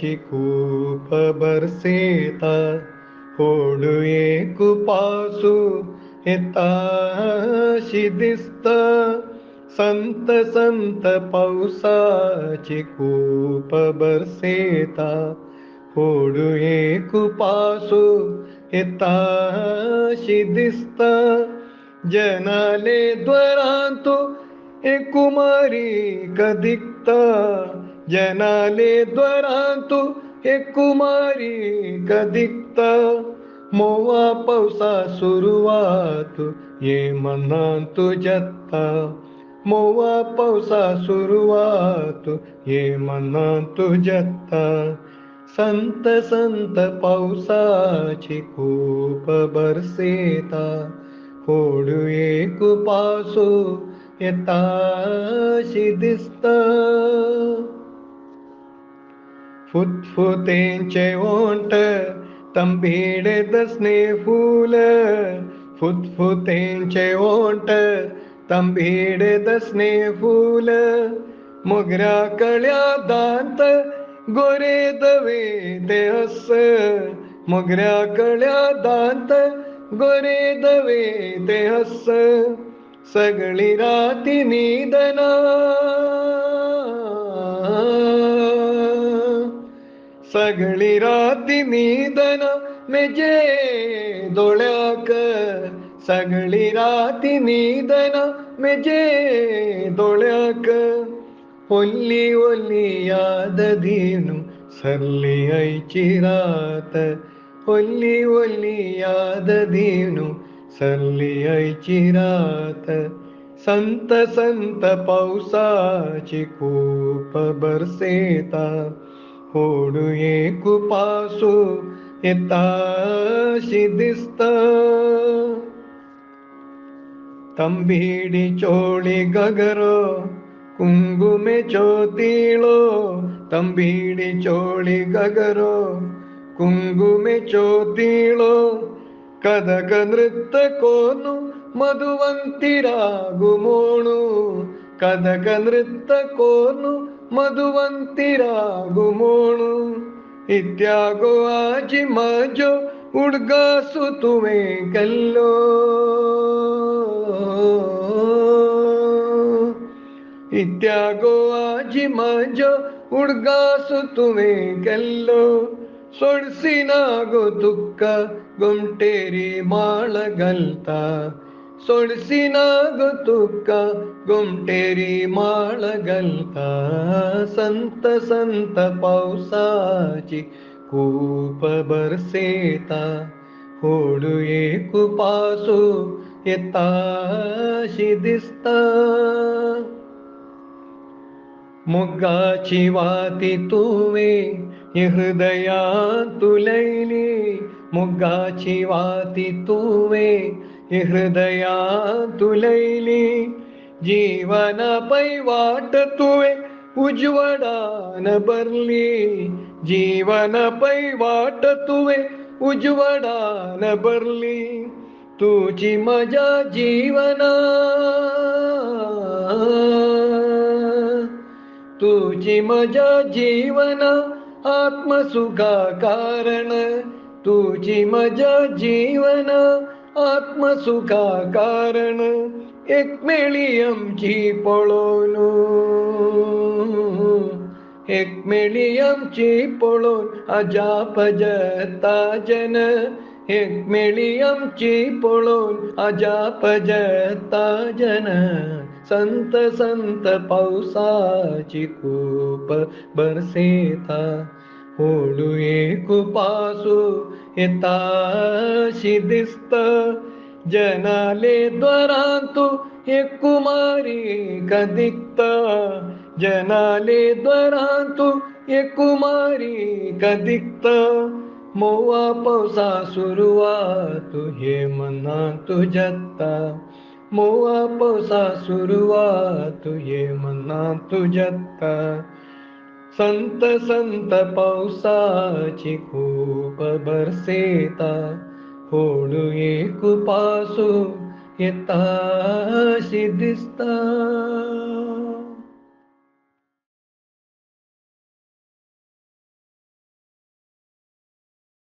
पावसाची खूप बरसेता, होडू एक पासू येताशी दिसत. संत संत पावसाची खूप बरसेता, होडू एक पासू येताशी दिसत. जनाले द्वारांतू कुमारी कदिक्त, जनाले द्वारांतू कुमारी कदिक्त. मोवा पावसा सुरुवात ये मना तुझ्याता, मोवा पावसा सुरुवात ये मना तुझ्याता. संत संत पावसाची खूप बरसेता, होडू एक पासू येताशी दिसत. फुतफुतेंचे ओंठ तंबीड दसने फूल, फुतफुतेंचे ओंठ तंबीड दसने फूल. मोगऱ्या कळ्या दांत गोरे दवे ते हस, मोगऱ्या कळ्या दांत गोरे दवे ते हस. सगळी राती निदना, सगळी राती निदना मेजे डोळ्याक, सगळी राती निदना मेजे डोळ्याक. ओल्ली ओल्ली याद दिनू सरली आईची रात, ओल्ली ओल्ली याद दिनू सरली आईची रात. संत संत पावसाची खूप बरसेता, होडू एक पासू येताशी दिसत. तंबीडी चोळी गगरो कुंगुमे चोतीळो, तंबीडी चोळी गगरो कुंगुमे चोतीळो. कदक नृत्य कोनु मधुವಂತಿರಾಗು ಮೋಣು, ಕದಕ ನೃತ್ಯ ಕೋನು ಮಧುವಂತಿರಾಗು ಮೋಣು. ಇತ್ಯಾಗೋ ಆಜಿ ಮಜೋ ಉಡ್ಗಾಸು ತುವೆ ಕಲ್ಲೋ, ಇತ್ಯಾಗೋ ಆಜಿ ಮಜೋ ಉಡ್ಗಾಸು ತುವೆ ಕಲ್ಲೋ. सोडसी ना गो तुक्का गुमटेरी माळ घालता, सोडसी ना गो तुक्का गुमटेरी माळ घालता. संत संत पावसाची खूप बरसेता, होडू एक पासू येताशी दिसता. मोग्गाची वाती तुवे हृदया तुलैली, मोग्गाची वाती तुवे हृदया तुलैली. जीवना पै वाट तुवे उज्वडान बरली, जीवना पै वाट तुवे उज्वडान बरली. तुझी मजा जीवना, तुझी मजा जीवना आत्मसुखा कारण, तुझी मजा जीवना आत्मसुखा कारण. एकमेळी आमची पळोन, एकमेळी आमची पळोन अजाप जता जन, एकमेळी आमची पळोन अजाप जता जन. संत संत पावसाची खूप बरसेता, होडू एक पासू येताशी दिसत. जनाले द्वारांतू कुमारी कदिक्त, जनाले द्वारांतू कुमारी कदिक्त. मोवा पावसा सुरुवात हे मना तुझ्याता, मोवा पावसा सुरुवात ये मना तुझ्याता. संत संत पावसाची खूप बरसेता, होडू एक पासू येताशी दिसता.